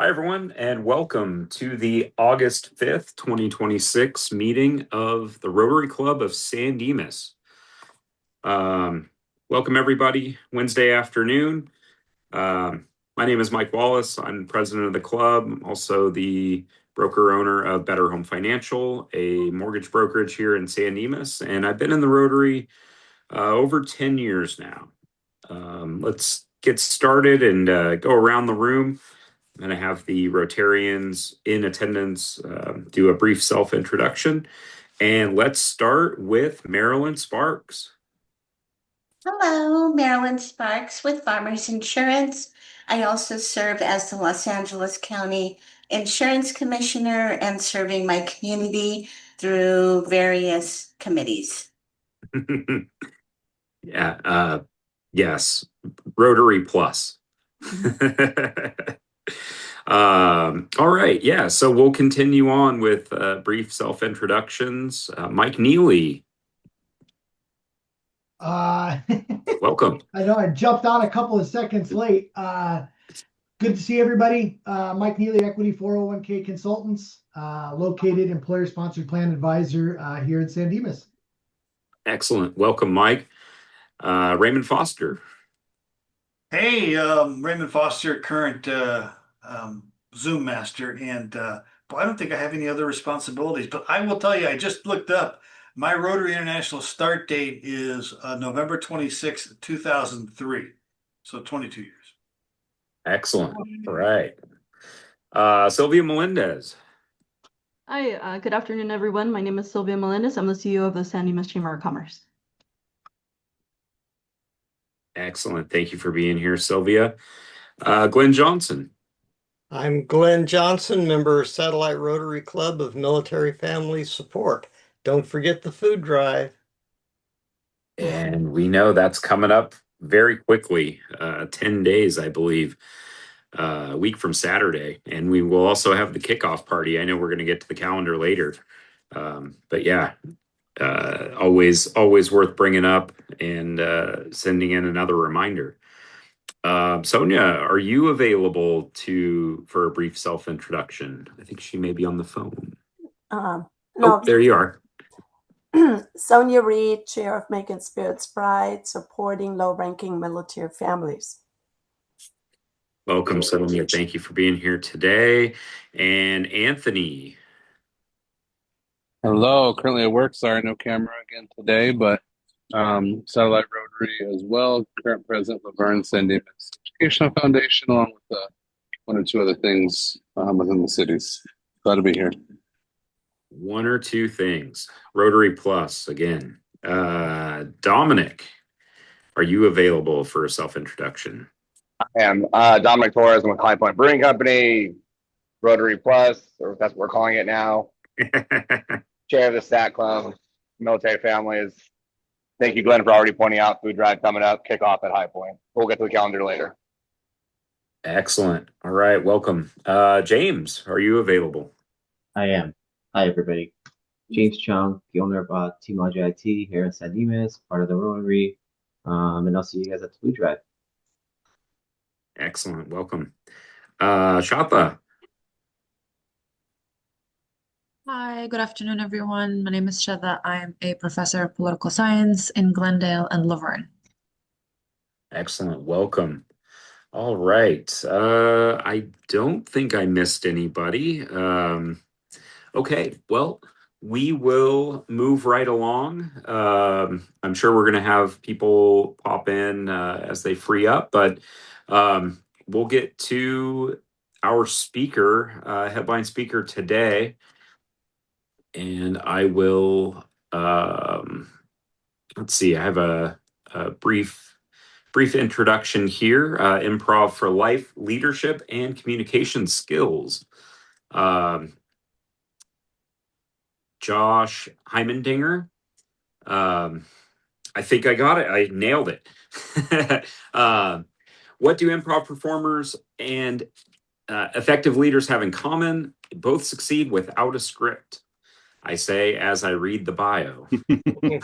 Hi, everyone, and welcome to the August 5th, 2026 meeting of the Rotary Club of San Dimas. Welcome, everybody. Wednesday afternoon. My name is Mike Wallace. I'm president of the club. I'm also the broker-owner of Better Home Financial, a mortgage brokerage here in San Dimas, and I've been in the Rotary over 10 years now. Let's get started and go around the room. I'm going to have the Rotarians in attendance do a brief self-introduction. And let's start with Marilyn Sparks. Hello, Marilyn Sparks with Farmers Insurance. I also serve as the Los Angeles County Insurance Commissioner and serving my community through various committees. Yeah, yes, Rotary Plus. All right, yeah, so we'll continue on with brief self-introductions. Mike Neely. Welcome. I know I jumped on a couple of seconds late. Good to see everybody. Mike Neely, Equity 401k Consultants, located employer-sponsored plan advisor here in San Dimas. Excellent. Welcome, Mike. Raymond Foster. Hey, Raymond Foster, current Zoom master, and boy, I don't think I have any other responsibilities, but I will tell you, I just looked up. My Rotary International start date is November 26th, 2003, so 22 years. Excellent. All right. Sylvia Melendez. Hi, good afternoon, everyone. My name is Sylvia Melendez. I'm the CEO of the San Dimas Chamber of Commerce. Excellent. Thank you for being here, Sylvia. Glenn Johnson. I'm Glenn Johnson, member of Satellite Rotary Club of Military Family Support. Don't forget the food drive. And we know that's coming up very quickly, 10 days, I believe, a week from Saturday. And we will also have the kickoff party. I know we're going to get to the calendar later. But yeah, always worth bringing up and sending in another reminder. Sonia, are you available for a brief self-introduction? I think she may be on the phone. No. Oh, there you are. Sonia Reed, Chair of Making Spirits Bright, supporting low-ranking military families. Welcome, Sonia. Thank you for being here today. And Anthony. Hello. Currently at work. Sorry, no camera again today, but Satellite Rotary as well. Current president, Laverne San Dimas Educational Foundation, along with one or two other things within the cities. Glad to be here. One or two things. Rotary Plus again. Dominic, are you available for a self-introduction? I am Dominic Torres. I'm with High Point Brewing Company, Rotary Plus, or that's what we're calling it now. Chair of the STAT Club, military families. Thank you, Glenn, for already pointing out food drive coming up, kickoff at High Point. We'll get to the calendar later. Excellent. All right, welcome. James, are you available? I am. Hi, everybody. James Chung, the owner of Team IT here in San Dimas, part of the Rotary, and I'll see you guys at the food drive. Excellent. Welcome. Shapa. Hi, good afternoon, everyone. My name is Shada. I'm a professor of political science in Glendale and Laverne. Excellent. Welcome. All right. I don't think I missed anybody. Okay. Well, we will move right along. I'm sure we're going to have people pop in as they free up, but we'll get to our speaker, headline speaker today. And I will, let's see, I have a brief introduction here. Improv for life, leadership, and communication skills. Josh Heimendinger. I think I got it. I nailed it. What do improv performers and effective leaders have in common? Both succeed without a script. I say as I read the bio. In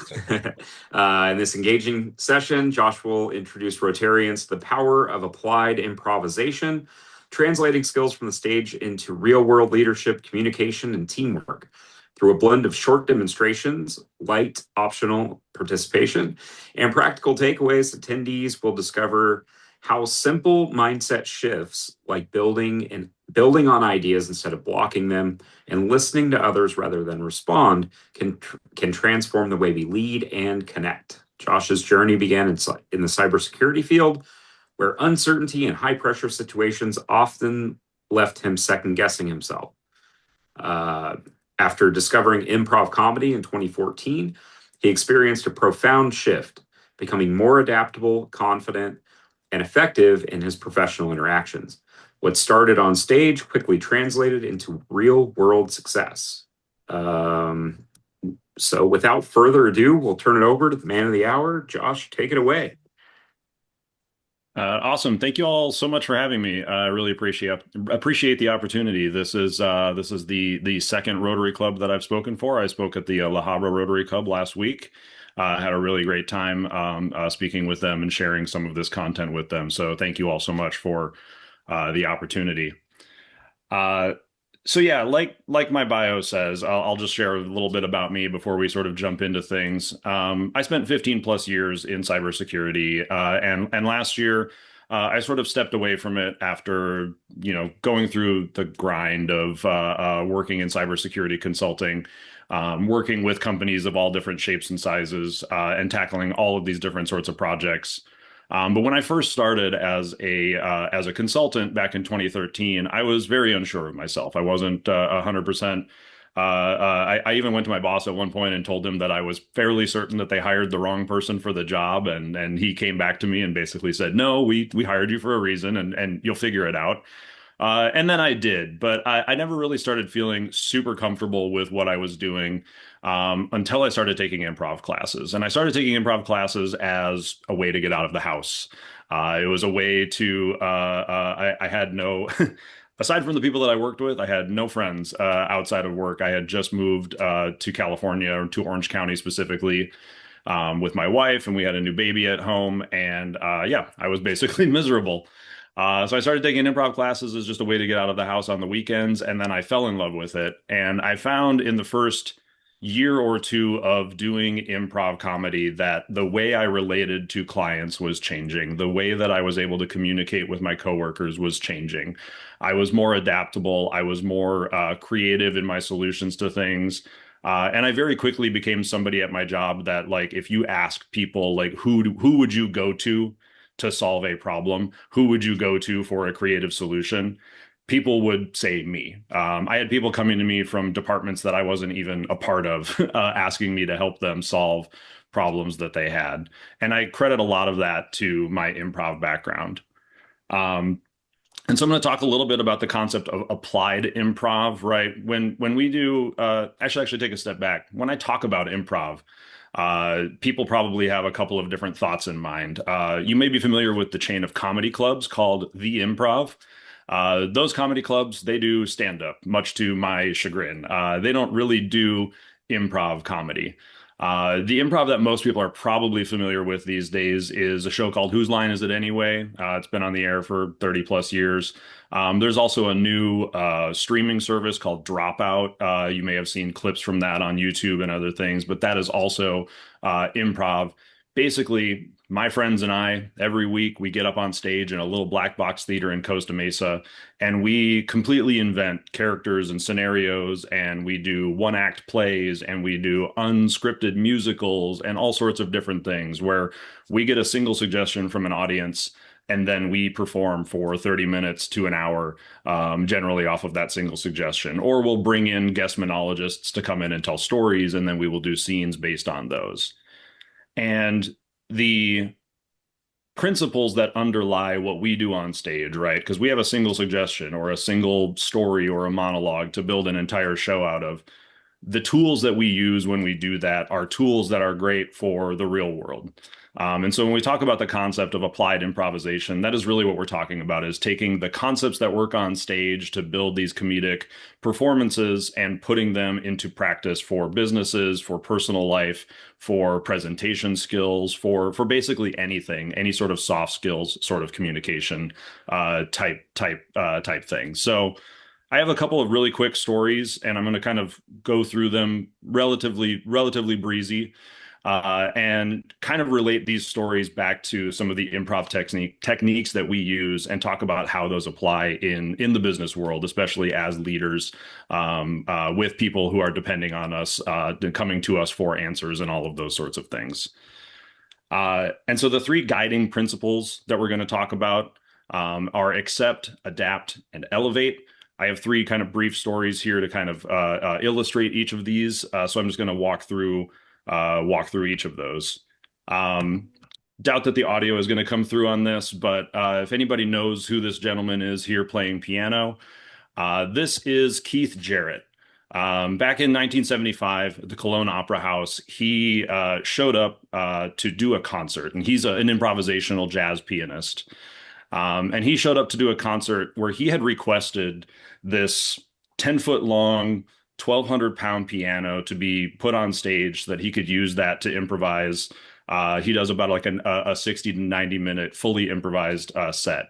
this engaging session, Josh will introduce Rotarians to the power of applied improvisation, translating skills from the stage into real-world leadership, communication, and teamwork. Through a blend of short demonstrations, light optional participation, and practical takeaways, attendees will discover how simple mindset shifts, like building on ideas instead of blocking them, and listening to others rather than respond, can transform the way we lead and connect. Josh's journey began in the cybersecurity field, where uncertainty and high pressure situations often left him second guessing himself. After discovering improv comedy in 2014, he experienced a profound shift, becoming more adaptable, confident, and effective in his professional interactions. What started on stage quickly translated into real-world success. So without further ado, we'll turn it over to the man of the hour. Josh, take it away. Awesome. Thank you all so much for having me. I really appreciate the opportunity. This is the second Rotary Club that I've spoken for. I spoke at the La Habra Rotary Club last week. I had a really great time speaking with them and sharing some of this content with them. So thank you all so much for the opportunity. So yeah, like my bio says, I'll just share a little bit about me before we sort of jump into things. I spent 15 plus years in cybersecurity, and last year I sort of stepped away from it after going through the grind of working in cybersecurity consulting, working with companies of all different shapes and sizes, and tackling all of these different sorts of projects. But when I first started as a consultant back in 2013, I was very unsure of myself. I wasn't 100%. I even went to my boss at one point and told him that I was fairly certain that they hired the wrong person for the job, and he came back to me and basically said, "No, we hired you for a reason, and you'll figure it out." And then I did, but I never really started feeling super comfortable with what I was doing until I started taking improv classes. And I started taking improv classes as a way to get out of the house. It was a way to, I had no, aside from the people that I worked with, I had no friends outside of work. I had just moved to California, or to Orange County specifically, with my wife, and we had a new baby at home. And yeah, I was basically miserable. So I started taking improv classes as just a way to get out of the house on the weekends, and then I fell in love with it. And I found in the first year or two of doing improv comedy that the way I related to clients was changing. The way that I was able to communicate with my coworkers was changing. I was more adaptable. I was more creative in my solutions to things. And I very quickly became somebody at my job that, like, if you ask people, like, who would you go to solve a problem? Who would you go to for a creative solution? People would say me. I had people coming to me from departments that I wasn't even a part of, asking me to help them solve problems that they had. And I credit a lot of that to my improv background. And so I'm going to talk a little bit about the concept of applied improv, right? When we do, actually take a step back. When I talk about improv, people probably have a couple of different thoughts in mind. You may be familiar with the chain of comedy clubs called The Improv. Those comedy clubs, they do stand-up, much to my chagrin. They don't really do improv comedy. The improv that most people are probably familiar with these days is a show called Whose Line Is It Anyway? It's been on the air for 30 plus years. There's also a new streaming service called Dropout. You may have seen clips from that on YouTube and other things, but that is also improv. Basically, my friends and I, every week, we get up on stage in a little black box theater in Costa Mesa, and we completely invent characters and scenarios, and we do one-act plays, and we do unscripted musicals, and all sorts of different things where we get a single suggestion from an audience, and then we perform for 30 minutes to an hour, generally off of that single suggestion. Or we'll bring in guest monologists to come in and tell stories, and then we will do scenes based on those. And the principles that underlie what we do on stage, right? Because we have a single suggestion or a single story or a monologue to build an entire show out of. The tools that we use when we do that are tools that are great for the real world. And so when we talk about the concept of applied improvisation, that is really what we're talking about, is taking the concepts that work on stage to build these comedic performances and putting them into practice for businesses, for personal life, for presentation skills, for basically anything, any sort of soft skills, sort of communication type thing. So I have a couple of really quick stories, and I'm going to kind of go through them relatively breezy, and kind of relate these stories back to some of the improv techniques that we use, and talk about how those apply in the business world, especially as leaders, with people who are depending on us, coming to us for answers and all of those sorts of things. And so the three guiding principles that we're going to talk about are accept, adapt, and elevate. I have three kind of brief stories here to kind of illustrate each of these. So I'm just going to walk through each of those. Doubt that the audio is going to come through on this, but if anybody knows who this gentleman is here playing piano, this is Keith Jarrett. Back in 1975, at the Cologne Opera House, he showed up to do a concert, and he's an improvisational jazz pianist. And he showed up to do a concert where he had requested this 10-foot long, 1,200-pound piano to be put on stage so that he could use that to improvise. He does about like a 60 to 90-minute fully improvised set.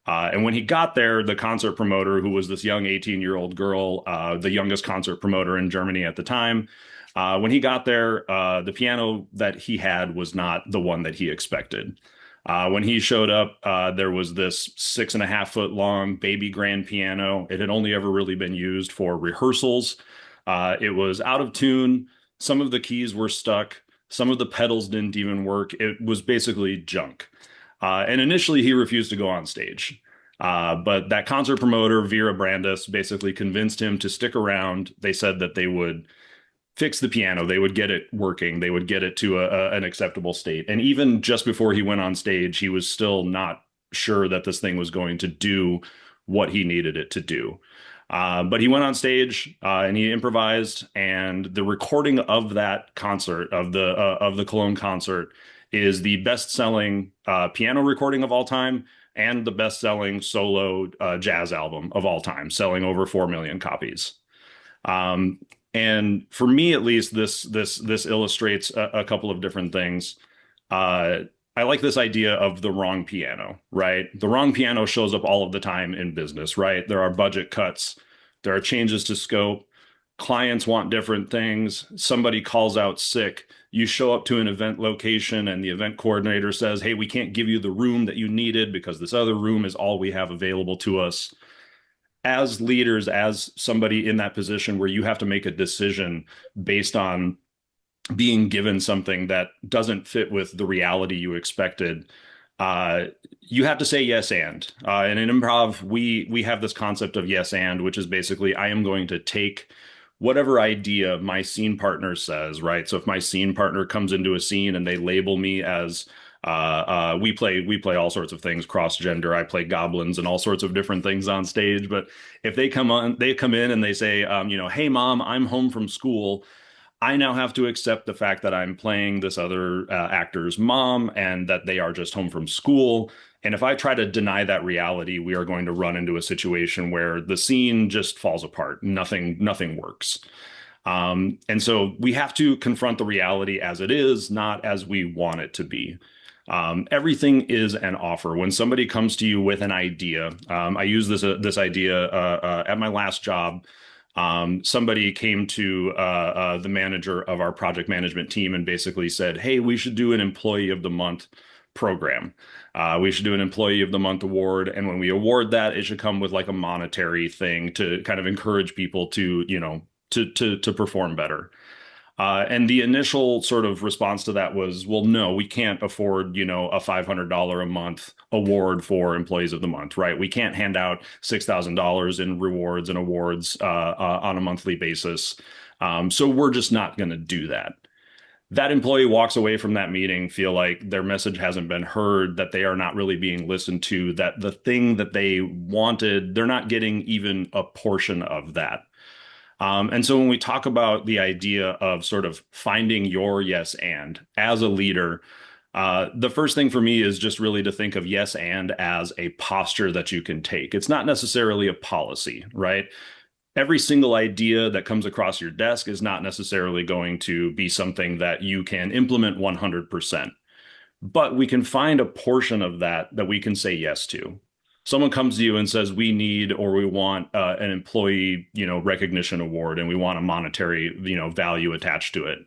And when he got there, the concert promoter, who was this young 18-year-old girl, the youngest concert promoter in Germany at the time, when he got there, the piano that he had was not the one that he expected. When he showed up, there was this 6.5-foot long baby grand piano. It had only ever really been used for rehearsals. It was out of tune. Some of the keys were stuck. Some of the pedals didn't even work. It was basically junk. And initially, he refused to go on stage. But that concert promoter, Vera Brandis, basically convinced him to stick around. They said that they would fix the piano. They would get it working. They would get it to an acceptable state. And even just before he went on stage, he was still not sure that this thing was going to do what he needed it to do. But he went on stage and he improvised. And the recording of that concert, of the Cologne concert, is the best-selling piano recording of all time and the best-selling solo jazz album of all time, selling over 4 million copies. And for me, at least, this illustrates a couple of different things. I like this idea of the wrong piano, right? The wrong piano shows up all of the time in business, right? There are budget cuts. There are changes to scope. Clients want different things. Somebody calls out sick. You show up to an event location and the event coordinator says, hey, we can't give you the room that you needed because this other room is all we have available to us. As leaders, as somebody in that position where you have to make a decision based on being given something that doesn't fit with the reality you expected, you have to say yes and. And in improv, we have this concept of yes and, which is basically I am going to take whatever idea my scene partner says, right? So if my scene partner comes into a scene and they label me as we play all sorts of things cross gender. I play goblins and all sorts of different things on stage. But if they come in and they say, hey mom, I'm home from school. I now have to accept the fact that I'm playing this other actor's mom and that they are just home from school. And if I try to deny that reality, we are going to run into a situation where the scene just falls apart. Nothing works. And so we have to confront the reality as it is, not as we want it to be. Everything is an offer. When somebody comes to you with an idea, I use this idea at my last job. Somebody came to the manager of our project management team and basically said, hey, we should do an employee of the month program. We should do an employee of the month award. And when we award that, it should come with like a monetary thing to kind of encourage people to, to perform better. And the initial sort of response to that was, well, no, we can't afford, a $500 a month award for employees of the month, right? We can't hand out $6,000 in rewards and awards on a monthly basis. So we're just not going to do that. That employee walks away from that meeting, feel like their message hasn't been heard, that they are not really being listened to, that the thing that they wanted, they're not getting even a portion of that. And so when we talk about the idea of sort of finding your yes and as a leader, The first thing for me is just really to think of yes and as a posture that you can take. It's not necessarily a policy, right? Every single idea that comes across your desk is not necessarily going to be something that you can implement 100%. But we can find a portion of that that we can say yes to. Someone comes to you and says, we need or we want an employee, recognition award, and we want a monetary, value attached to it.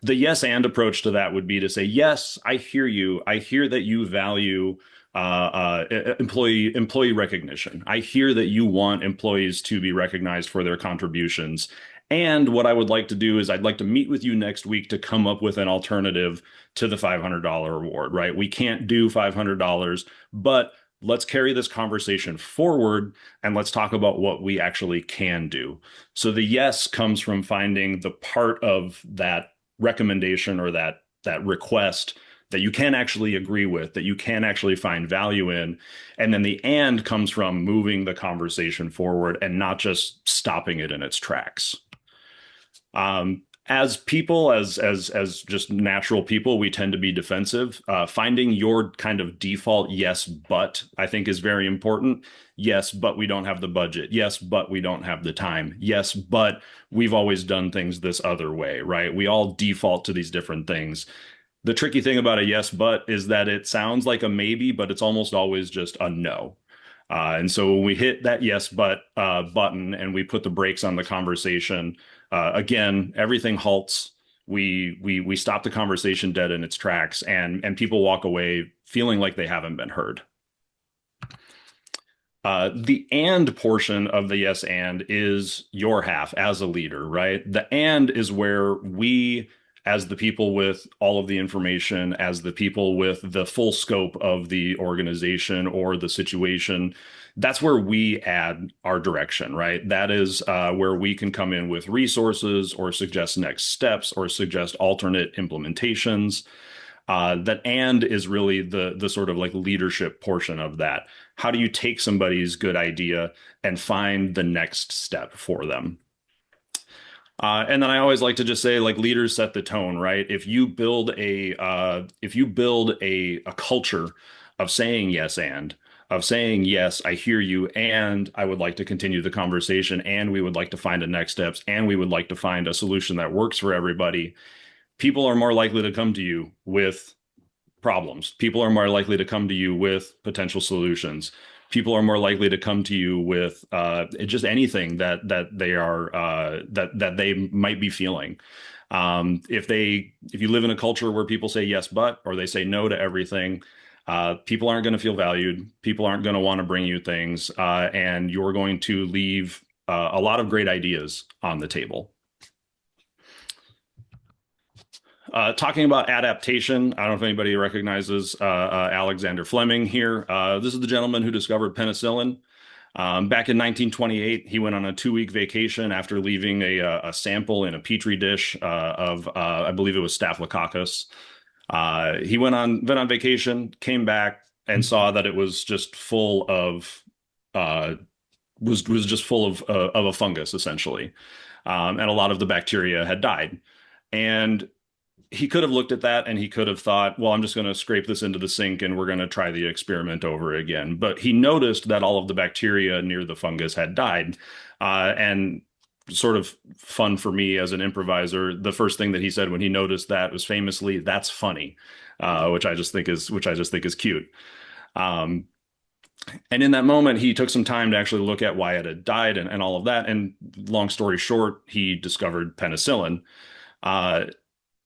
The yes and approach to that would be to say, yes, I hear you. I hear that you value employee recognition. I hear that you want employees to be recognized for their contributions. And what I would like to do is I'd like to meet with you next week to come up with an alternative to the $500 award, right? We can't do $500, but let's carry this conversation forward and let's talk about what we actually can do. So the yes comes from finding the part of that recommendation or that request that you can actually agree with, that you can actually find value in. And then the and comes from moving the conversation forward and not just stopping it in its tracks. As people, as just natural people, we tend to be defensive. Finding your kind of default yes, but I think is very important. Yes, but we don't have the budget. Yes, but we don't have the time. Yes, but we've always done things this other way, right? We all default to these different things. The tricky thing about a yes, but is that it sounds like a maybe, but it's almost always just a no. And so when we hit that yes, but button and we put the brakes on the conversation, again, everything halts. We stop the conversation dead in its tracks, and people walk away feeling like they haven't been heard. The and portion of the yes and is your half as a leader, right? The and is where we, as the people with all of the information, as the people with the full scope of the organization or the situation, that's where we add our direction, right? That is where we can come in with resources or suggest next steps or suggest alternate implementations. That and is really the sort of like leadership portion of that. How do you take somebody's good idea and find the next step for them? And then I always like to just say, like, leaders set the tone, right? If you build a culture of saying yes and of saying yes, I hear you, and I would like to continue the conversation, and we would like to find the next steps, and we would like to find a solution that works for everybody, people are more likely to come to you with problems. People are more likely to come to you with potential solutions. People are more likely to come to you with just anything that they are that they might be feeling. If you live in a culture where people say yes but or they say no to everything, people aren't going to feel valued. People aren't going to want to bring you things, and you're going to leave a lot of great ideas on the table. Talking about adaptation, I don't know if anybody recognizes Alexander Fleming here. This is the gentleman who discovered penicillin. Back in 1928, he went on a 2-week vacation after leaving a sample in a petri dish of, I believe it was Staphylococcus. He went on vacation, came back, and saw that it was just full of was just full of a fungus essentially, and a lot of the bacteria had died. And he could have looked at that and he could have thought, well, I'm just going to scrape this into the sink and we're going to try the experiment over again. But he noticed that all of the bacteria near the fungus had died. And sort of fun for me as an improviser, the first thing that he said when he noticed that was famously, "That's funny," which I just think is cute. And in that moment, he took some time to actually look at why it had died and all of that. And long story short, he discovered penicillin.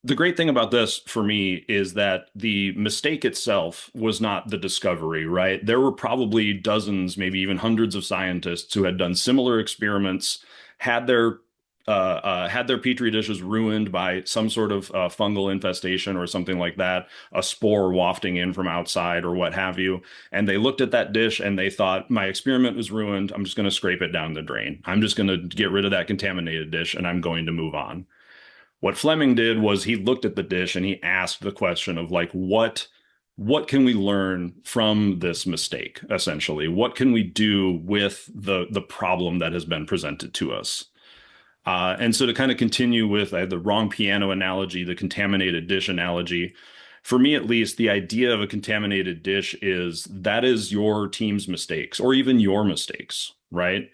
The great thing about this for me is that the mistake itself was not the discovery, right? There were probably dozens, maybe even hundreds of scientists who had done similar experiments, had their petri dishes ruined by some sort of fungal infestation or something like that, a spore wafting in from outside or what have you. And they looked at that dish and they thought, my experiment was ruined. I'm just going to scrape it down the drain. I'm just going to get rid of that contaminated dish and I'm going to move on. What Fleming did was he looked at the dish and he asked the question of like, what can we learn from this mistake, essentially? What can we do with the problem that has been presented to us? And so to kind of continue with the wrong piano analogy, the contaminated dish analogy, For me, at least, the idea of a contaminated dish is that is your team's mistakes or even your mistakes, right?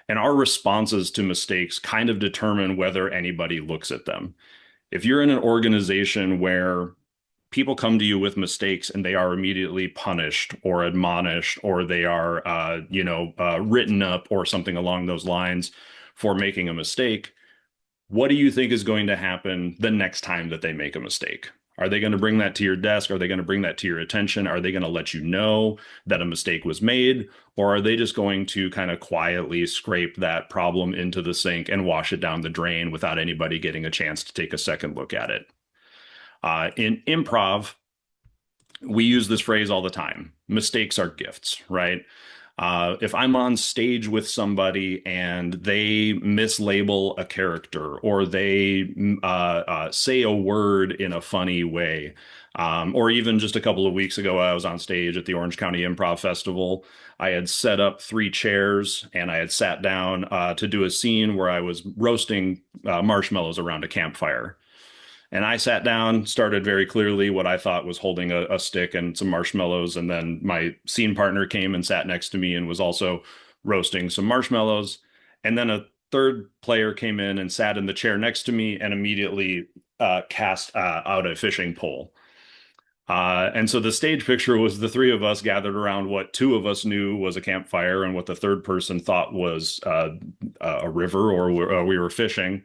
And our responses to mistakes kind of determine whether anybody looks at them. If you're in an organization where people come to you with mistakes and they are immediately punished or admonished or they are, written up or something along those lines for making a mistake, what do you think is going to happen the next time that they make a mistake? Are they going to bring that to your desk? Are they going to bring that to your attention? Are they going to let you know that a mistake was made? Or are they just going to kind of quietly scrape that problem into the sink and wash it down the drain without anybody getting a chance to take a second look at it? In improv, we use this phrase all the time. Mistakes are gifts, right? If I'm on stage with somebody and they mislabel a character or they say a word in a funny way, or even just a couple of weeks ago, I was on stage at the Orange County Improv Festival. I had set up 3 chairs and I had sat down to do a scene where I was roasting marshmallows around a campfire. And I sat down, started very clearly what I thought was holding a stick and some marshmallows. And then my scene partner came and sat next to me and was also roasting some marshmallows. And then a third player came in and sat in the chair next to me and immediately cast out a fishing pole. And so the stage picture was the 3 of us gathered around what 2 of us knew was a campfire and what the third person thought was a river or we were fishing.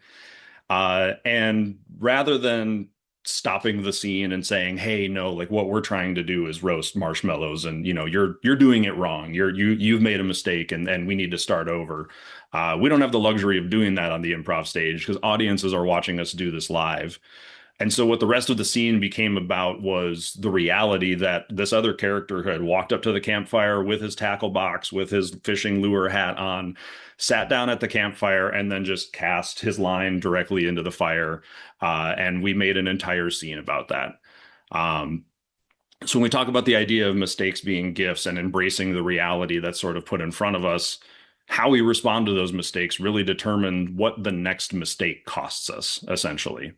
And rather than stopping the scene and saying, "Hey, no, like what we're trying to do is roast marshmallows, and you're doing it wrong. You've made a mistake, and we need to start over." We don't have the luxury of doing that on the improv stage because audiences are watching us do this live. And so what the rest of the scene became about was the reality that this other character who had walked up to the campfire with his tackle box, with his fishing lure hat on, sat down at the campfire and then just cast his line directly into the fire. And we made an entire scene about that. So when we talk about the idea of mistakes being gifts and embracing the reality that's sort of put in front of us, how we respond to those mistakes really determine what the next mistake costs us, essentially.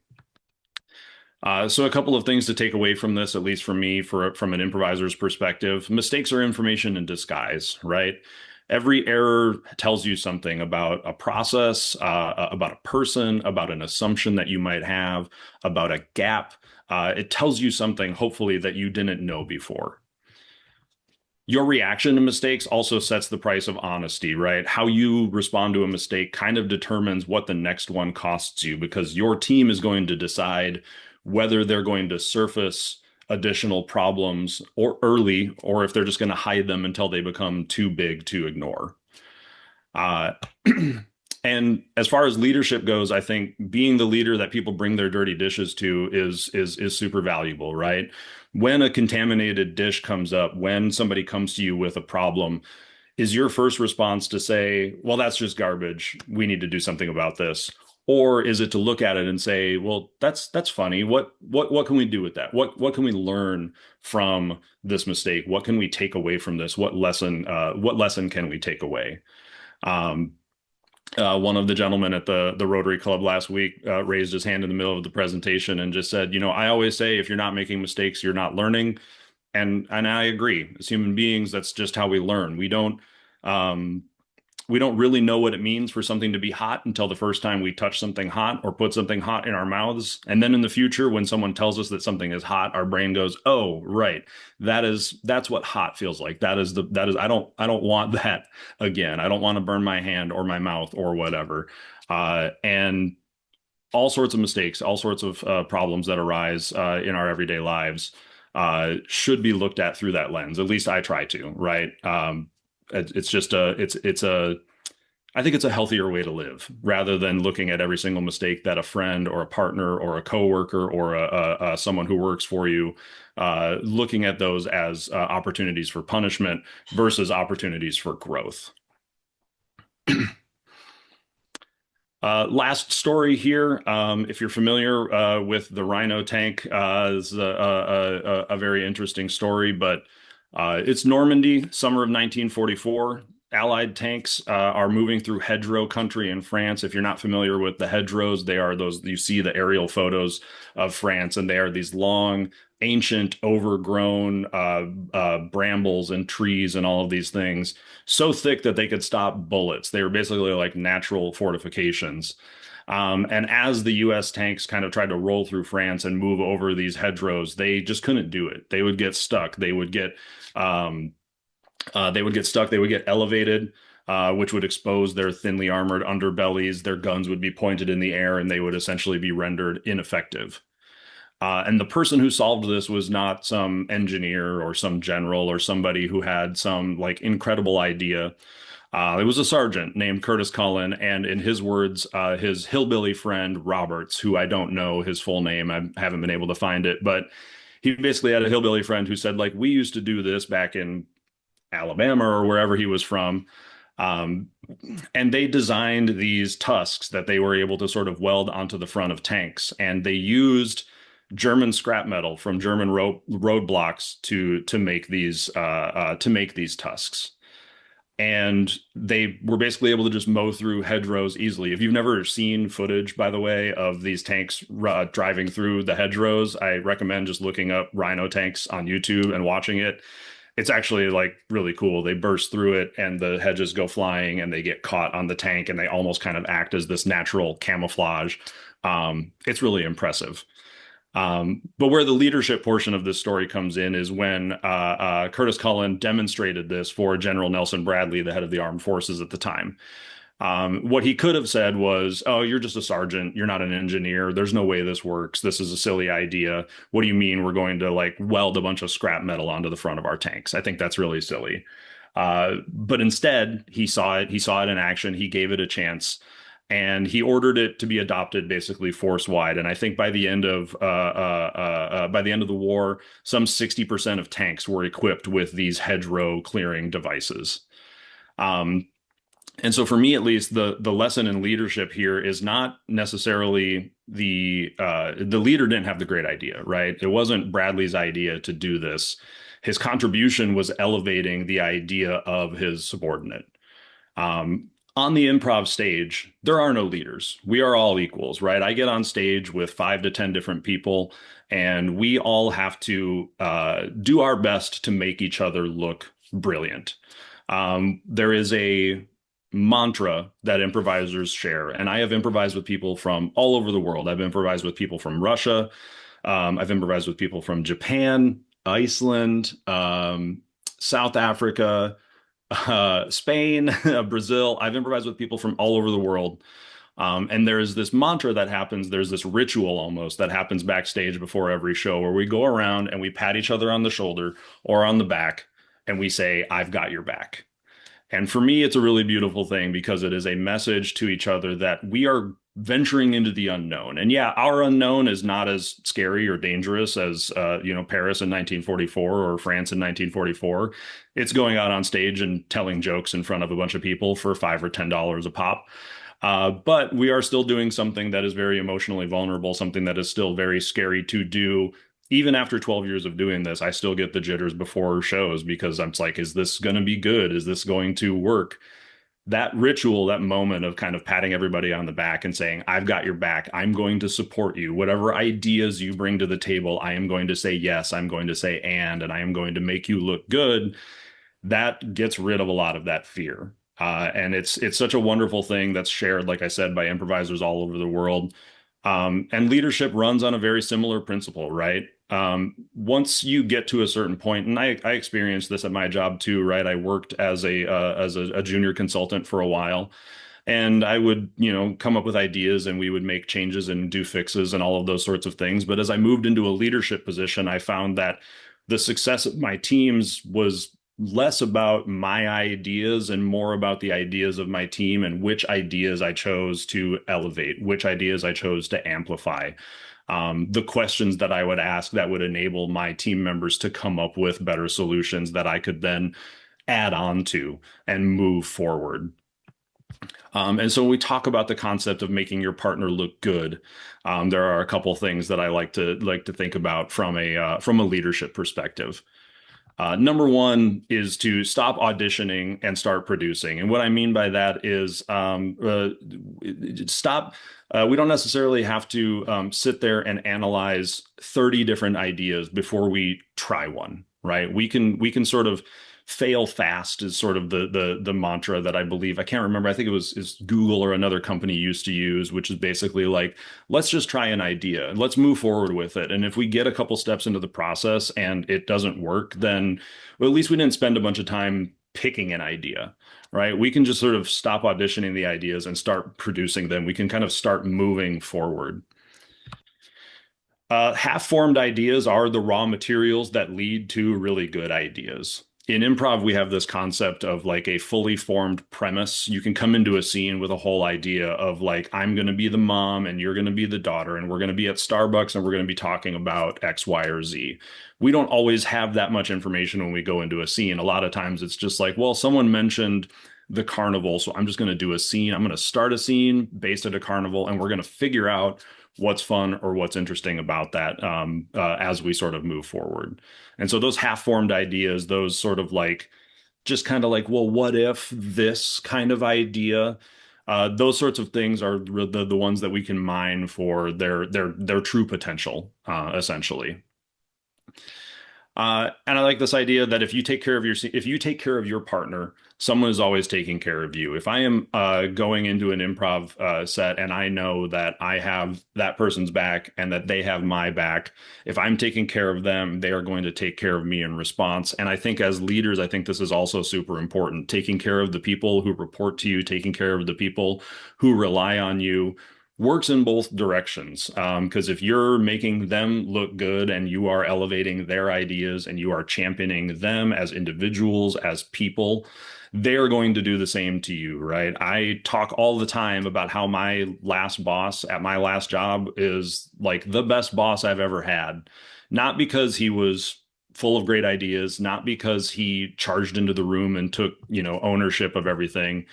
So a couple of things to take away from this, at least for me, from an improviser's perspective. Mistakes are information in disguise, right? Every error tells you something about a process, about a person, about an assumption that you might have, about a gap. It tells you something, hopefully, that you didn't know before. Your reaction to mistakes also sets the price of honesty, right? How you respond to a mistake kind of determines what the next one costs you because your team is going to decide whether they're going to surface additional problems or early, or if they're just going to hide them until they become too big to ignore. And as far as leadership goes, I think being the leader that people bring their dirty dishes to is super valuable, right? When a contaminated dish comes up, when somebody comes to you with a problem, is your first response to say, well, that's just garbage. We need to do something about this. Or is it to look at it and say, well, that's funny. What can we do with that? What can we learn from this mistake? What can we take away from this? What lesson can we take away? One of the gentlemen at the Rotary Club last week raised his hand in the middle of the presentation and just said, I always say, if you're not making mistakes, you're not learning. And I agree. As human beings, that's just how we learn. We don't really know what it means for something to be hot until the first time we touch something hot or put something hot in our mouths. And then in the future, when someone tells us that something is hot, our brain goes, "Oh, right. That's what hot feels like. I don't want that again. I don't want to burn my hand or my mouth or whatever." And all sorts of mistakes, all sorts of problems that arise in our everyday lives should be looked at through that lens. At least I try to, right? I think it's a healthier way to live rather than looking at every single mistake that a friend or a partner or a coworker or someone who works for you, looking at those as opportunities for punishment versus opportunities for growth. Last story here. If you're familiar with the Rhino tank, is a very interesting story, but it's Normandy, summer of 1944. Allied tanks are moving through hedgerow country in France. If you're not familiar with the hedgerows, they are those, you see the aerial photos of France, and they are these long, ancient, overgrown brambles and trees and all of these things, so thick that they could stop bullets. They were basically like natural fortifications. And as the US tanks kind of tried to roll through France and move over these hedgerows, they just couldn't do it. They would get stuck. They would get stuck. They would get elevated, which would expose their thinly armored underbellies. Their guns would be pointed in the air, and they would essentially be rendered ineffective. And the person who solved this was not some engineer or some general or somebody who had some like incredible idea. It was a sergeant named Curtis Cullen, and in his words, his hillbilly friend Roberts, who I don't know his full name, I haven't been able to find it, but he basically had a hillbilly friend who said, like, we used to do this back in Alabama or wherever he was from. And they designed these tusks that they were able to sort of weld onto the front of tanks, and they used German scrap metal from German roadblocks to make these tusks. And they were basically able to just mow through hedgerows easily. If you've never seen footage, by the way, of these tanks driving through the hedgerows, I recommend just looking up Rhino tanks on YouTube and watching it. It's actually like really cool. They burst through it and the hedges go flying and they get caught on the tank and they almost kind of act as this natural camouflage. It's really impressive. But where the leadership portion of this story comes in is when Curtis Cullen demonstrated this for General Nelson Bradley, the head of the armed forces at the time. What he could have said was, oh, you're just a sergeant. You're not an engineer. There's no way this works. This is a silly idea. What do you mean we're going to like weld a bunch of scrap metal onto the front of our tanks? I think that's really silly. But instead, he saw it. He saw it in action. He gave it a chance. And he ordered it to be adopted basically force-wide. And I think by the end of the war, some 60% of tanks were equipped with these hedgerow clearing devices. And so for me, at least, the lesson in leadership here is not necessarily the leader didn't have the great idea, right? It wasn't Bradley's idea to do this. His contribution was elevating the idea of his subordinate. On the improv stage, there are no leaders. We are all equals, right? I get on stage with 5 to 10 different people, and we all have to do our best to make each other look brilliant. There is a mantra that improvisers share, and I have improvised with people from all over the world. I've improvised with people from Russia. I've improvised with people from Japan, Iceland, South Africa, Spain, Brazil. I've improvised with people from all over the world. And there's this mantra that happens. There's this ritual almost that happens backstage before every show where we go around and we pat each other on the shoulder or on the back and we say, I've got your back. And for me, it's a really beautiful thing because it is a message to each other that we are venturing into the unknown. And yeah, our unknown is not as scary or dangerous as, Paris in 1944 or France in 1944. It's going out on stage and telling jokes in front of a bunch of people for $5 or $10 a pop. But we are still doing something that is very emotionally vulnerable, something that is still very scary to do. Even after 12 years of doing this, I still get the jitters before shows because I'm like, is this going to be good? Is this going to work? That ritual, that moment of kind of patting everybody on the back and saying, I've got your back. I'm going to support you. Whatever ideas you bring to the table, I am going to say yes. I'm going to say and I am going to make you look good. That gets rid of a lot of that fear. And it's such a wonderful thing that's shared, like I said, by improvisers all over the world. And leadership runs on a very similar principle, right? Once you get to a certain point, and I experienced this at my job too, right? I worked as a junior consultant for a while, and I would, come up with ideas and we would make changes and do fixes and all of those sorts of things. But as I moved into a leadership position, I found that the success of my teams was less about my ideas and more about the ideas of my team and which ideas I chose to elevate, which ideas I chose to amplify. The questions that I would ask that would enable my team members to come up with better solutions that I could then add on to and move forward. And so when we talk about the concept of making your partner look good, there are a couple things that I like to think about from a leadership perspective. Number one is to stop auditioning and start producing. And what I mean by that is stop. We don't necessarily have to sit there and analyze 30 different ideas before we try one, right? We can sort of fail fast is sort of the mantra that I believe. I can't remember. I think it was is Google or another company used to use, which is basically like, let's just try an idea and let's move forward with it. And if we get a couple steps into the process and it doesn't work, then well, at least we didn't spend a bunch of time picking an idea, right? We can just sort of stop auditioning the ideas and start producing them. We can kind of start moving forward. Half-formed ideas are the raw materials that lead to really good ideas. In improv, we have this concept of like a fully formed premise. You can come into a scene with a whole idea of like, I'm going to be the mom and you're going to be the daughter, and we're going to be at Starbucks and we're going to be talking about X, Y, or Z. We don't always have that much information when we go into a scene. A lot of times it's just like, well, someone mentioned the carnival, so I'm just going to do a scene. I'm going to start a scene based at a carnival, and we're going to figure out what's fun or what's interesting about that as we sort of move forward. And so those half-formed ideas, those sort of like, just kind of like, well, what if this kind of idea? Those sorts of things are the ones that we can mine for their true potential, essentially. And I like this idea that if you take care of your partner, someone is always taking care of you. If I am going into an improv set and I know that I have that person's back and that they have my back, if I'm taking care of them, they are going to take care of me in response. And I think as leaders, I think this is also super important. Taking care of the people who report to you, taking care of the people who rely on you, works in both directions. Because if you're making them look good and you are elevating their ideas and you are championing them as individuals, as people, they're going to do the same to you, right? I talk all the time about how my last boss at my last job is like the best boss I've ever had. Not because he was full of great ideas, not because he charged into the room and took, ownership of everything,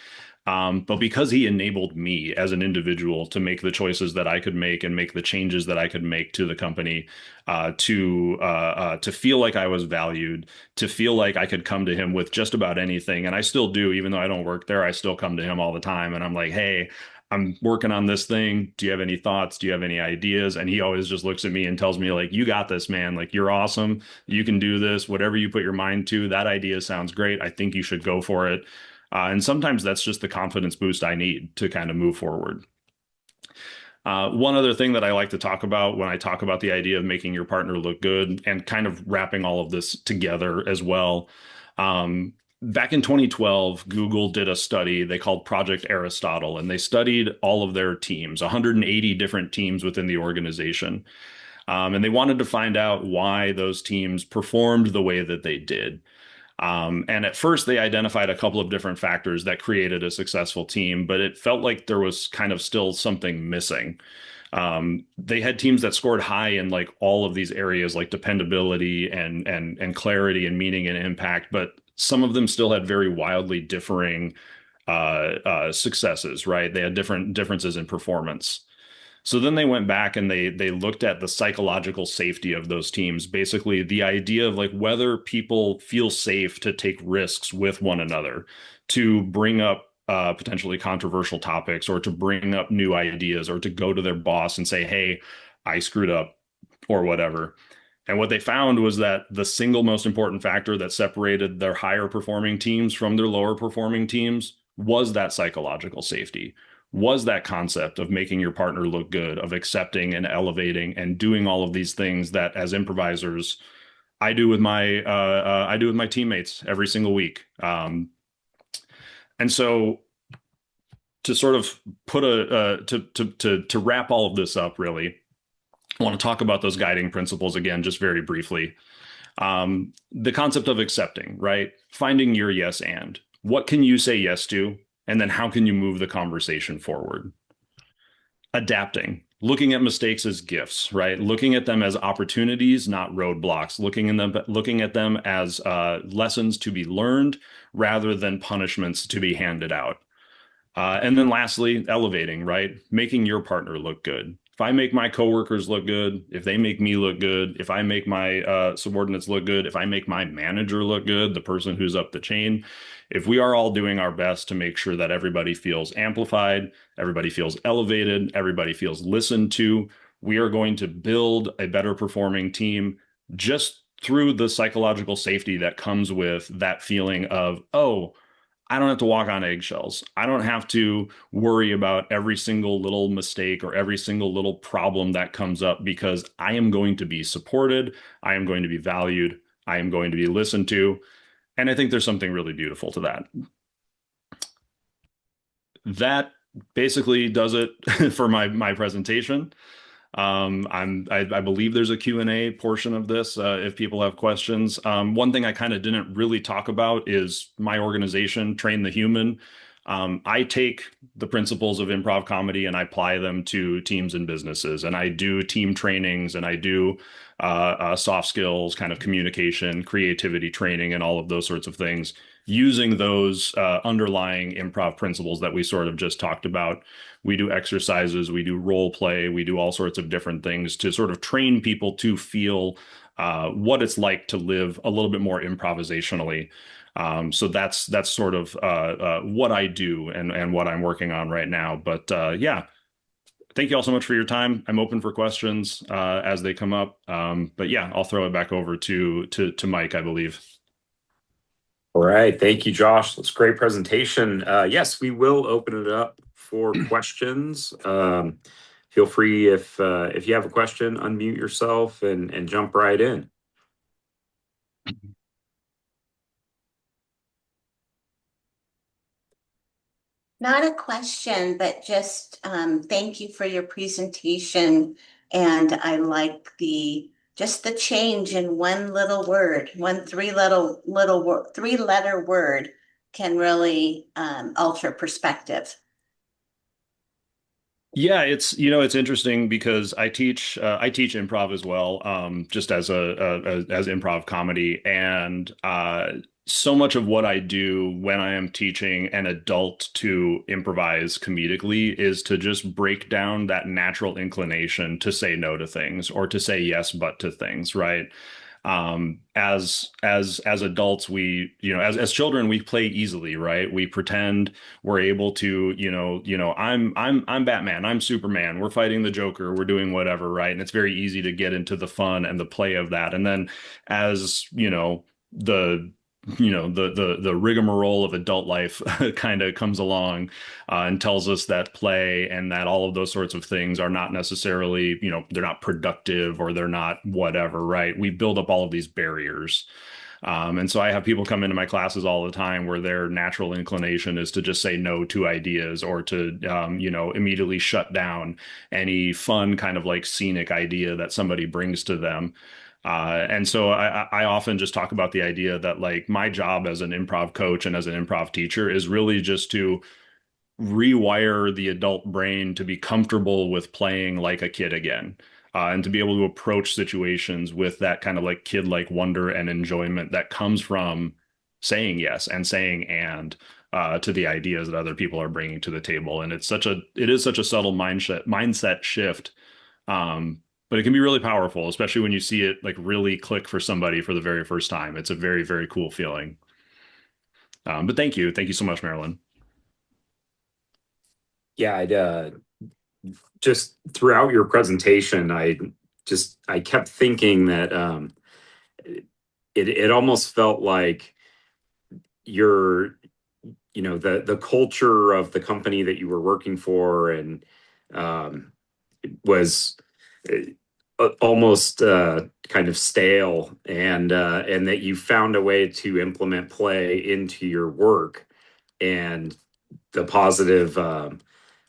but because he enabled me as an individual to make the choices that I could make and make the changes that I could make to the company, to feel like I was valued, to feel like I could come to him with just about anything. And I still do, even though I don't work there, I still come to him all the time. And I'm like, hey, I'm working on this thing. Do you have any thoughts? Do you have any ideas? And he always just looks at me and tells me like, you got this, man. Like, you're awesome. You can do this. Whatever you put your mind to, that idea sounds great. I think you should go for it. And sometimes that's just the confidence boost I need to kind of move forward. One other thing that I like to talk about when I talk about the idea of making your partner look good and kind of wrapping all of this together as well. Back in 2012, Google did a study they called Project Aristotle, and they studied all of their teams, 180 different teams within the organization. And they wanted to find out why those teams performed the way that they did. And at first, they identified a couple of different factors that created a successful team, but it felt like there was kind of still something missing. They had teams that scored high in like all of these areas, like dependability and clarity and meaning and impact, but some of them still had very wildly differing successes, right? They had differences in performance. So then they went back and they looked at the psychological safety of those teams, basically the idea of like whether people feel safe to take risks with one another, to bring up potentially controversial topics, or to bring up new ideas, or to go to their boss and say, hey, I screwed up, or whatever. And what they found was that the single most important factor that separated their higher performing teams from their lower performing teams was that psychological safety, was that concept of making your partner look good, of accepting and elevating and doing all of these things that as improvisers, I do with my teammates every single week. And so to sort of put to wrap all of this up, really, I want to talk about those guiding principles again, just very briefly. The concept of accepting, right? Finding your yes and. What can you say yes to? And then how can you move the conversation forward? Adapting, looking at mistakes as gifts, right? Looking at them as opportunities, not roadblocks. Looking at them as lessons to be learned rather than punishments to be handed out. And then lastly, elevating, right? Making your partner look good. if I make my coworkers look good, if they make me look good, if I make my subordinates look good, if I make my manager look good, the person who's up the chain, if we are all doing our best to make sure that everybody feels amplified, everybody feels elevated, everybody feels listened to, we are going to build a better performing team just through the psychological safety that comes with that feeling of, oh, I don't have to walk on eggshells. I don't have to worry about every single little mistake or every single little problem that comes up because I am going to be supported. I am going to be valued. I am going to be listened to. And I think there's something really beautiful to that. That basically does it for my presentation. I believe there's a Q&A portion of this if people have questions. One thing I kind of didn't really talk about is my organization, Train the Human. I take the principles of improv comedy and I apply them to teams and businesses. And I do team trainings and I do soft skills, kind of communication, creativity training, and all of those sorts of things using those underlying improv principles that we sort of just talked about. We do exercises, we do role play, we do all sorts of different things to sort of train people to feel what it's like to live a little bit more improvisationally. So that's sort of what I do and what I'm working on right now. But yeah, thank you all so much for your time. I'm open for questions as they come up. But yeah, I'll throw it back over to Mike, I believe. All right. Thank you, Josh. That's a great presentation. Yes, we will open it up for questions. Feel free if you have a question, unmute yourself and jump right in. Not a question, but just thank you for your presentation. And I like just the change in one little word, one three-letter word can really alter perspective. Yeah, it's interesting because I teach improv as well, just as as improv comedy, and so much of what I do when I am teaching an adult to improvise comedically is to just break down that natural inclination to say no to things or to say yes but to things, right? As adults, we, as children, we play easily, right? We pretend we're able to, I'm Batman, I'm Superman, we're fighting the Joker, we're doing whatever, right? And it's very easy to get into the fun and the play of that. And then as, the the rigmarole of adult life kind of comes along and tells us that play and that all of those sorts of things are not necessarily, they're not productive or they're not whatever, right? We build up all of these barriers. And so I have people come into my classes all the time where their natural inclination is to just say no to ideas or to, immediately shut down any fun kind of like scenic idea that somebody brings to them. And so I often just talk about the idea that like my job as an improv coach and as an improv teacher is really just to rewire the adult brain to be comfortable with playing like a kid again. And to be able to approach situations with that kind of like kid-like wonder and enjoyment that comes from saying yes and saying to the ideas that other people are bringing to the table. And it is such a subtle mindset shift. But it can be really powerful, especially when you see it like really click for somebody for the very first time. It's a very, very cool feeling. But thank you. Thank you so much, Marilyn. Yeah, I'd just throughout your presentation, I kept thinking that it almost felt like the culture of the company that you were working for and was almost kind of stale, and that you found a way to implement play into your work and the positive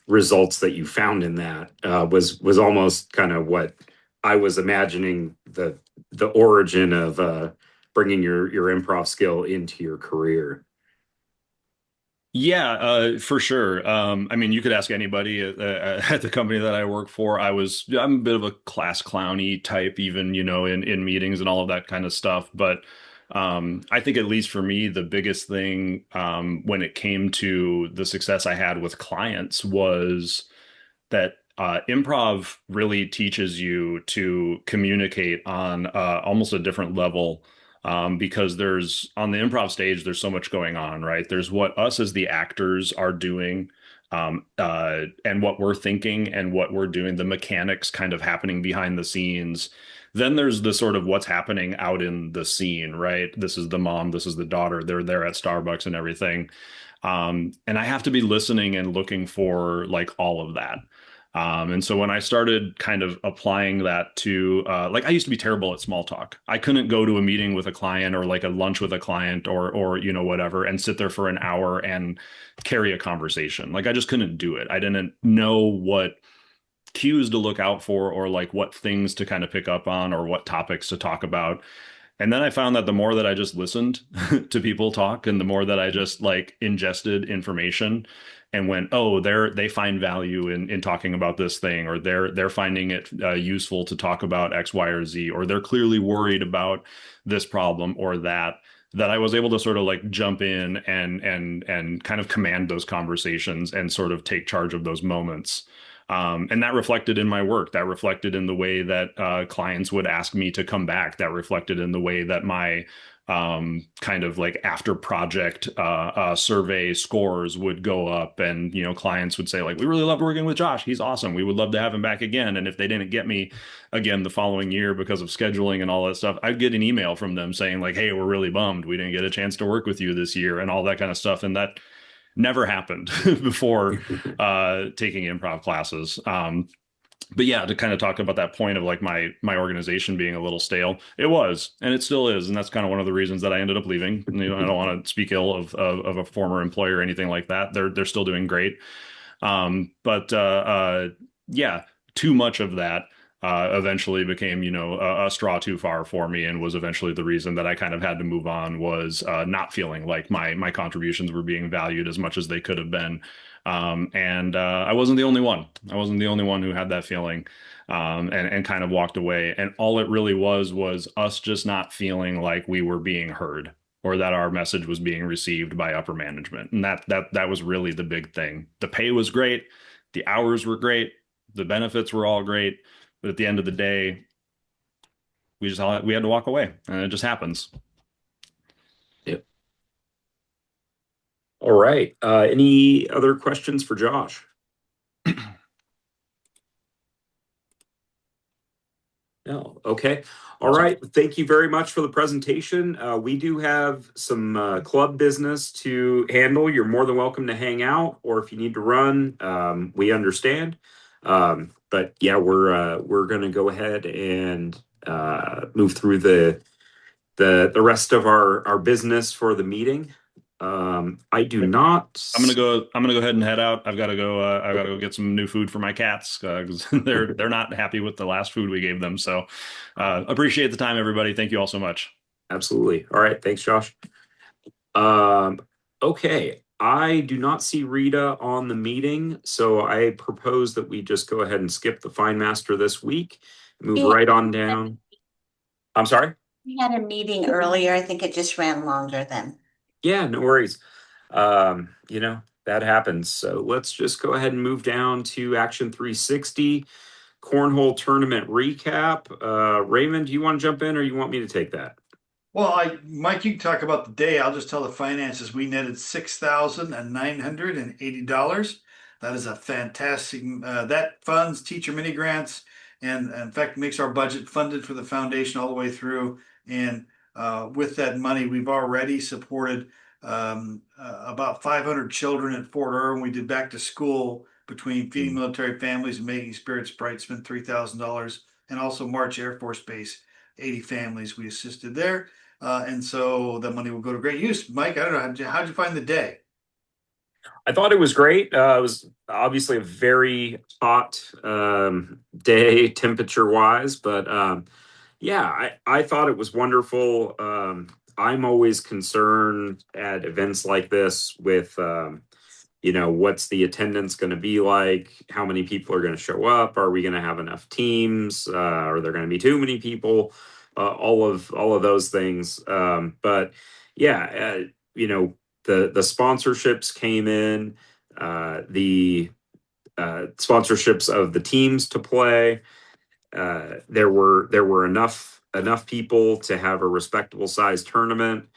results that you found in that was almost kind of what I was imagining the origin of bringing your improv skill into your career. Yeah, for sure. I mean, you could ask anybody at the company that I work for. I'm a bit of a class clowny type, even, in meetings and all of that kind of stuff. But I think at least for me, the biggest thing when it came to the success I had with clients was that improv really teaches you to communicate on almost a different level, because there's on the improv stage, there's so much going on, right? There's what us as the actors are doing, and what we're thinking and what we're doing, the mechanics kind of happening behind the scenes. Then there's the sort of what's happening out in the scene, right? This is the mom, this is the daughter, they're there at Starbucks and everything. And I have to be listening and looking for like all of that. And so when I started kind of applying that to, like, I used to be terrible at small talk. I couldn't go to a meeting with a client or like a lunch with a client or, whatever, and sit there for an hour and carry a conversation. Like, I just couldn't do it. I didn't know what cues to look out for or like what things to kind of pick up on or what topics to talk about. And then I found that the more that I just listened to people talk and the more that I just like ingested information and went, oh, they find value in talking about this thing, or they're finding it useful to talk about X, Y, or Z, or they're clearly worried about this problem or that I was able to sort of like jump in and kind of command those conversations and sort of take charge of those moments. And that reflected in my work. That reflected in the way that clients would ask me to come back. That reflected in the way that my kind of like after project survey scores would go up. And, clients would say like, we really loved working with Josh. He's awesome. We would love to have him back again. And if they didn't get me again the following year because of scheduling and all that stuff, I'd get an email from them saying like, hey, we're really bummed we didn't get a chance to work with you this year and all that kind of stuff. And that never happened before taking improv classes. But yeah, to kind of talk about that point of like my organization being a little stale, it was, and it still is, and that's kind of one of the reasons that I ended up leaving. I don't want to speak ill of a former employer or anything like that. They're still doing great, but yeah, too much of that eventually became, a straw too far for me, and was eventually the reason that I kind of had to move on. Was not feeling like my contributions were being valued as much as they could have been. And I wasn't the only one. I wasn't the only one who had that feeling, and kind of walked away. And all it really was us just not feeling like we were being heard or that our message was being received by upper management. And that was really the big thing. The pay was great, the hours were great, the benefits were all great, but at the end of the day, we had to walk away, and it just happens. Yep. All right. Any other questions for Josh? No. Okay. All right. Thank you very much for the presentation. We do have some club business to handle. You're more than welcome to hang out, or if you need to run, we understand. But yeah, we're going to go ahead and move through the rest of our business for the meeting. I do not. I'm gonna go ahead and head out. I've got to go. I got to go get some new food for my cats because they're not happy with the last food we gave them. So appreciate the time, everybody. Thank you all so much. Absolutely. All right. Thanks, Josh. Okay. I do not see Rita on the meeting, so I propose that we just go ahead and skip the Fine Master this week, move right on down. I'm sorry? We had a meeting earlier. I think it just ran longer than. Yeah, no worries. That happens. So let's just go ahead and move down to Action 360, Cornhole Tournament Recap. Raymond, do you want to jump in or you want me to take that? Well, Mike, you can talk about the day. I'll just tell the finances. We netted $6,980. That is a fantastic. That funds teacher mini grants, and in fact makes our budget funded for the foundation all the way through. And with that money, we've already supported about 500 children at Fort Irwin. We did back to school between feeding military families and making spirits bright. Spent $3,000, and also March Air Force Base, 80 families we assisted there. And so the money will go to great use. Mike, I don't know, how'd you find the day? I thought it was great. It was obviously a very hot day temperature wise, but yeah, I thought it was wonderful. I'm always concerned at events like this with, what's the attendance going to be like? How many people are going to show up? Are we going to have enough teams? Are there going to be too many people? All of those things. But yeah, the sponsorships came in. The sponsorships of the teams to play. There were enough people to have a respectable sized tournament.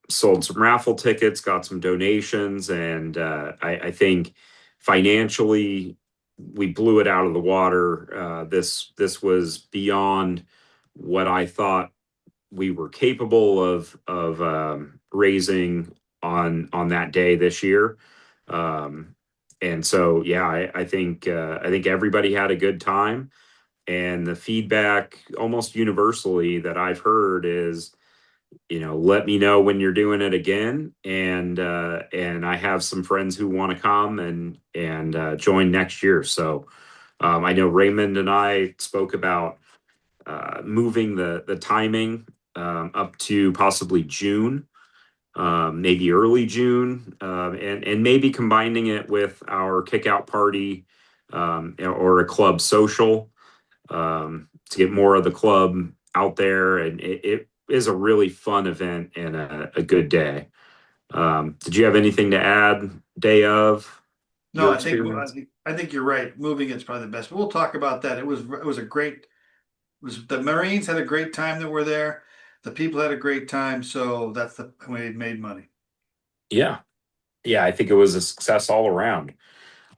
Sold some raffle tickets, got some donations, and I think financially we blew it out of the water. This was beyond what I thought we were capable of raising on that day this year. And so, yeah, I think everybody had a good time, and the feedback almost universally that I've heard is, let me know when you're doing it again, and I have some friends who want to come and join next year. So I know Raymond and I spoke about moving the timing up to possibly June, maybe early June, and maybe combining it with our kickout party or a club social to get more of the club out there. And it is a really fun event and a good day. Did you have anything to add, day of? No, I think you're right. Moving it's probably the best, but we'll talk about that. It was a great. The Marines had a great time that were there. The people had a great time, so that's the way it made money. Yeah, I think it was a success all around.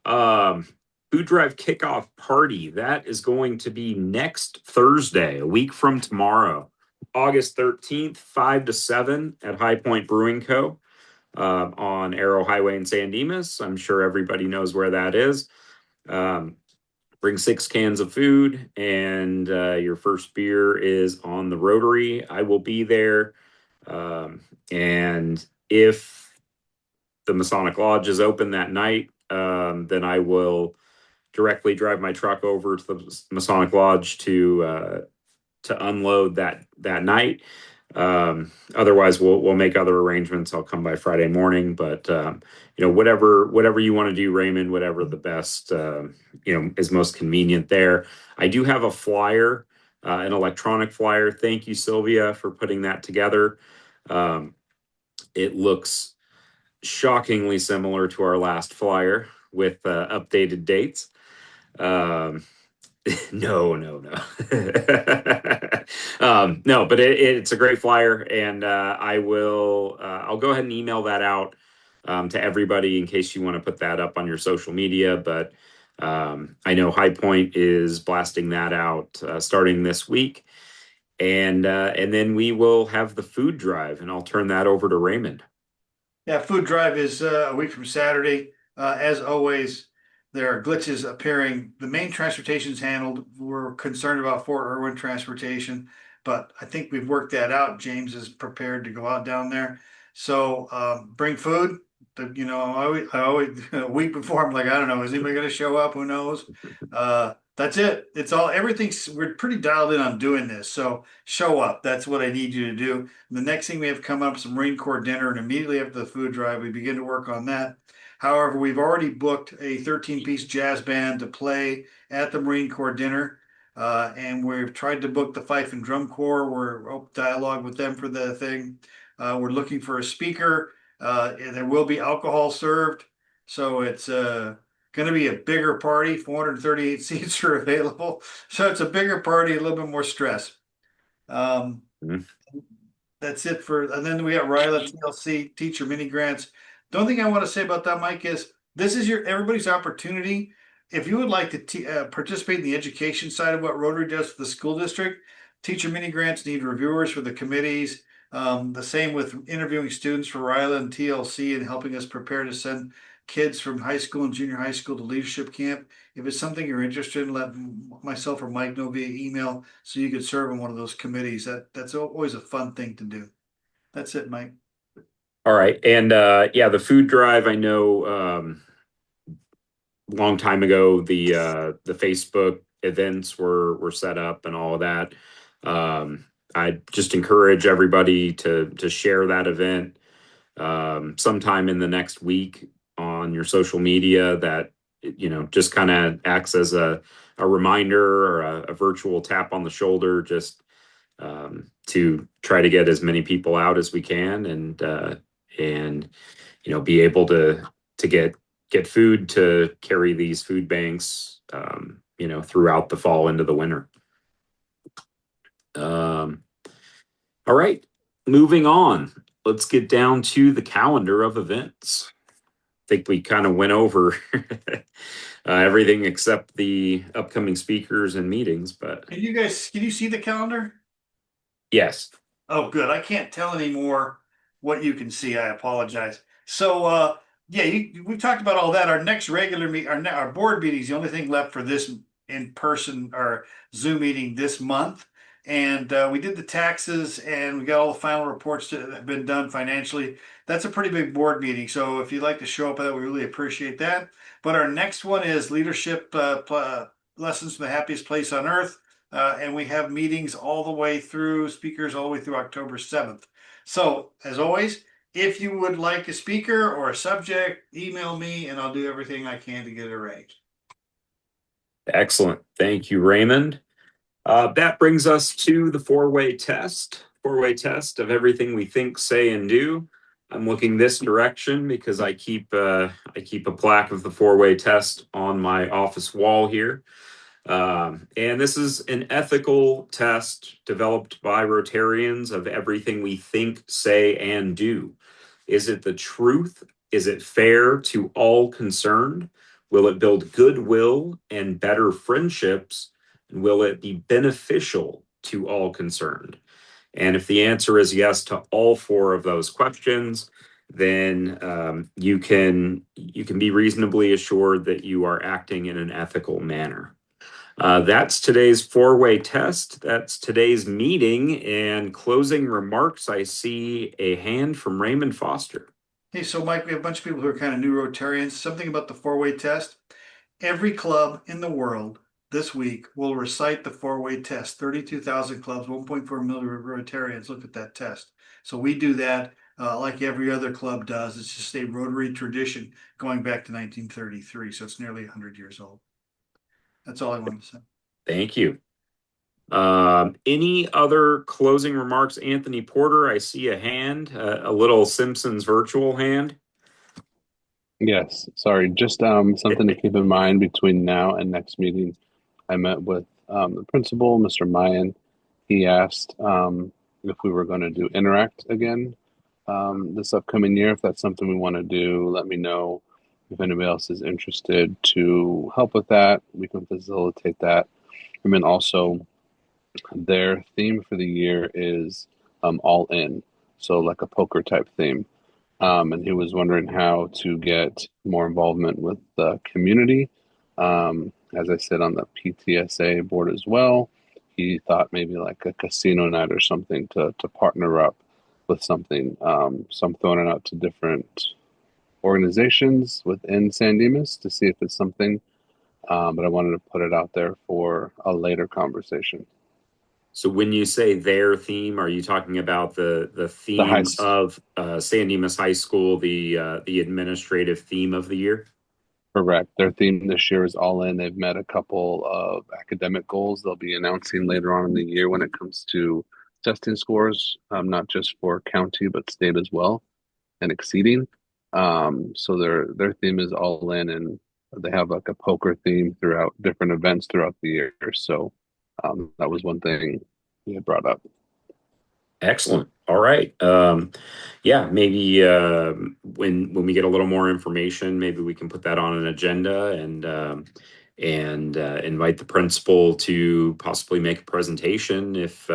Food drive kickoff party, that is going to be next Thursday, a week from tomorrow, August 13th, 5 to 7 at High Point Brewing Co. On Arrow Highway in San Dimas. I'm sure everybody knows where that is. Bring 6 cans of food, and your first beer is on the Rotary. I will be there. And if the Masonic Lodge is open that night, then I will directly drive my truck over to the Masonic Lodge to unload that night. Otherwise, we'll make other arrangements. I'll come by Friday morning, but whatever you want to do, Raymond, whatever the best is most convenient there. I do have a flyer, an electronic flyer. Thank you, Sylvia, for putting that together. It looks shockingly similar to our last flyer with updated dates. No. No, but it's a great flyer, and I'll go ahead and email that out to everybody in case you want to put that up on your social media. But I know High Point is blasting that out starting this week, and then we will have the food drive, and I'll turn that over to Raymond. Yeah, food drive is a week from Saturday. As always, there are glitches appearing. The main transportation is handled. We're concerned about Fort Irwin transportation, but I think we've worked that out. James is prepared to go out down there. So bring food. I always a week before I'm like, I don't know, is anybody going to show up? Who knows? That's it. We're pretty dialed in on doing this. So show up. That's what I need you to do. The next thing we have come up is some Marine Corps dinner, and immediately after the food drive, we begin to work on that. However, we've already booked a 13-piece jazz band to play at the Marine Corps dinner. And we've tried to book the Fife and Drum Corps. We're open dialogue with them for the thing. We're looking for a speaker. There will be alcohol served. So it's going to be a bigger party. 438 seats are available. So it's a bigger party, a little bit more stress. That's it and then we got RILA TLC teacher mini grants. The only thing I want to say about that, Mike, is this is everybody's opportunity. If you would like to participate in the education side of what Rotary does for the school district, teacher mini grants need reviewers for the committees. The same with interviewing students for RILA and TLC and helping us prepare to send kids from high school and junior high school to leadership camp. If it's something you're interested in, let myself or Mike know via email so you could serve on one of those committees. That's always a fun thing to do. That's it, Mike. All right. And the food drive, I know long time ago the Facebook events were set up and all of that. I just encourage everybody to share that event sometime in the next week on your social media. That just kind of acts as a reminder or a virtual tap on the shoulder, just to try to get as many people out as we can, and be able to get get food to carry these food banks, throughout the fall into the winter. All right, moving on. Let's get down to the calendar of events. I think we kind of went over everything except the upcoming speakers and meetings, but Can you see the calendar? yes. Oh, good. I can't tell anymore what you can see. I apologize. So, we've talked about all that. Our next regular our board meeting is the only thing left for this in-person or Zoom meeting this month. And we did the taxes and we got all the final reports that have been done financially. That's a pretty big board meeting. So if you'd like to show up at that, we really appreciate that. But our next one is leadership lessons from the happiest place on earth. And we have meetings all the way through, speakers all the way through October 7th. So as always, if you would like a speaker or a subject, email me and I'll do everything I can to get it arranged. Excellent. Thank you, Raymond. That brings us to the four-way test of everything we think, say, and do. I'm looking this direction because I keep a plaque of the four-way test on my office wall here. And this is an ethical test developed by Rotarians of everything we think, say, and do. Is it the truth? Is it fair to all concerned? Will it build goodwill and better friendships? And will it be beneficial to all concerned? And if the answer is yes to all four of those questions, then you can be reasonably assured that you are acting in an ethical manner. That's today's four-way test. That's today's meeting. And closing remarks, I see a hand from Raymond Foster. Hey, so Mike, we have a bunch of people who are kind of new Rotarians. Something about the four-way test. Every club in the world this week will recite the four-way test. 32,000 clubs, 1.4 million Rotarians look at that test. So we do that like every other club does. It's just a Rotary tradition going back to 1933. So it's nearly 100 years old. That's all I wanted to say. Thank you. Any other closing remarks? Anthony Porter, I see a hand, a little Simpsons virtual hand. Yes, sorry, just something to keep in mind between now and next meeting. I met with the principal, Mr. Mayan. He asked if we were going to do Interact again this upcoming year. If that's something we want to do, let me know. If anybody else is interested to help with that, we can facilitate that. And then also, their theme for the year is all in, so like a poker type theme. And he was wondering how to get more involvement with the community. As I said on the PTSA board as well, he thought maybe like a casino night or something to partner up with something. So I'm throwing it out to different organizations within San Dimas to see if it's something. But I wanted to put it out there for a later conversation. So when you say their theme, are you talking about the theme of San Dimas High School, the administrative theme of the year? Correct. Their theme this year is all in. They've met a couple of academic goals they'll be announcing later on in the year when it comes to testing scores, not just for county, but state as well, and exceeding. So their theme is all in, and they have like a poker theme throughout different events throughout the year. So that was one thing he had brought up. Excellent. All right. Maybe when we get a little more information, maybe we can put that on an agenda and invite the principal to possibly make a presentation if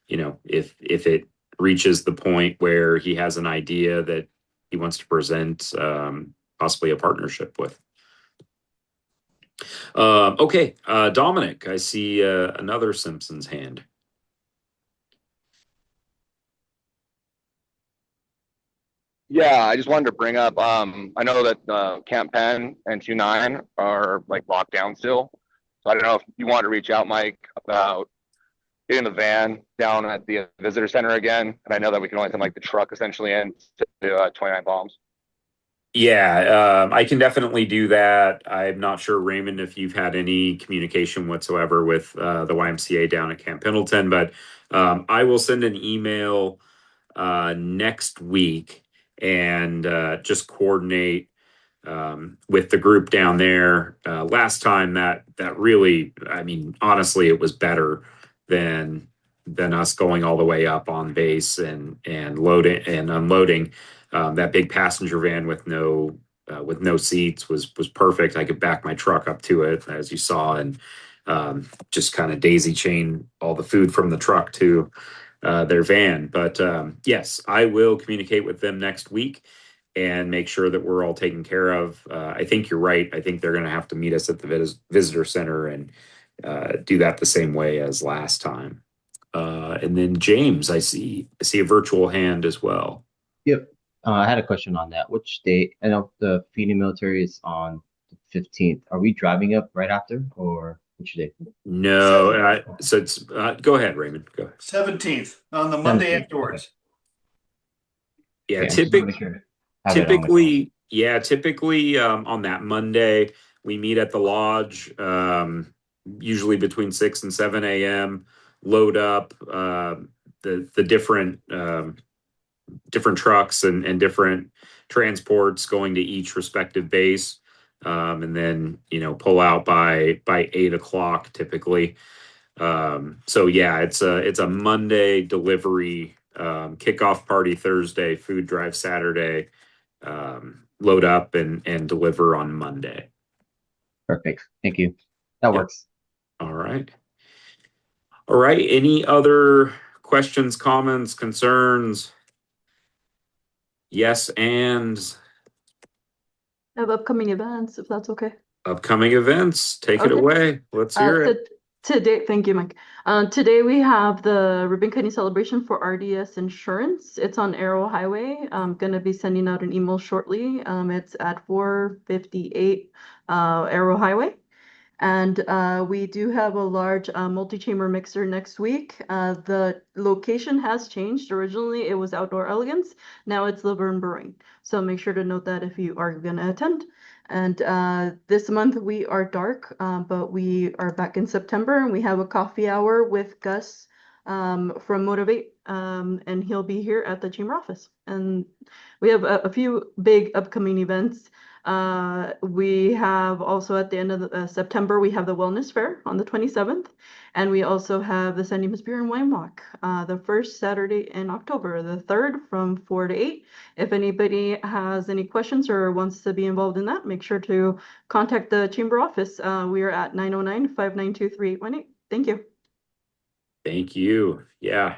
it reaches the point where he has an idea that he wants to present, possibly a partnership with. Okay, Dominic, I see another Simpsons hand. Yeah, I just wanted to bring up, I know that Camp Penn and 2-9 are like locked down still. So I don't know if you want to reach out, Mike, about getting the van down at the visitor center again. And I know that we can only send like the truck essentially in to 29 Palms. Yeah, I can definitely do that. I'm not sure, Raymond, if you've had any communication whatsoever with the YMCA down at Camp Pendleton, but I will send an email next week and just coordinate with the group down there. Last time that really, I mean, honestly, it was better than us going all the way up on base and loading and unloading. That big passenger van with no seats was perfect. I could back my truck up to it, as you saw, and just kind of daisy chain all the food from the truck to their van. But yes, I will communicate with them next week and make sure that we're all taken care of. I think you're right. I think they're going to have to meet us at the visitor center and do that the same way as last time. And then James, I see a virtual hand as well. Yep. I had a question on that. Which date? I know the feeding military is on the 15th. Are we driving up right after, or which day? No. So it's go ahead, Raymond. Go ahead. 17th on the Monday 17th, afterwards. Yeah, Okay, I just wanna make sure I have it on my phone. typically on that Monday we meet at the lodge, usually between 6 and 7 a.m. Load up the different trucks and different transports going to each respective base, and then pull out by 8 o'clock typically. So yeah, it's a Monday delivery, kickoff party Thursday, food drive Saturday, load up and deliver on Monday. Perfect. Thank you. That works. All right. Any other questions, comments, concerns? Yes, and I have upcoming events, if that's okay. upcoming events. Take it Okay. away. Let's hear it. Today, thank you, Mike. Today we have the Ribbon Cutting celebration for RDS Insurance. It's on Arrow Highway. I'm gonna be sending out an email shortly. It's at 458 Arrow Highway. And we do have a large multi-chamber mixer next week. The location has changed. Originally, it was Outdoor Elegance. Now it's Laverne Brewing. So make sure to note that if you are going to attend. And this month we are dark, but we are back in September, and we have a coffee hour with Gus from Motivate, and he'll be here at the chamber office. And we have a few big upcoming events. We have also at the end of September, we have the Wellness Fair on the 27th. And we also have the San Dimas Beer and Wine Walk, the first Saturday in October, the 3rd from 4 to 8. If anybody has any questions or wants to be involved in that, make sure to contact the chamber office. We are at 909-592-3818. Thank you. Thank you. Yeah.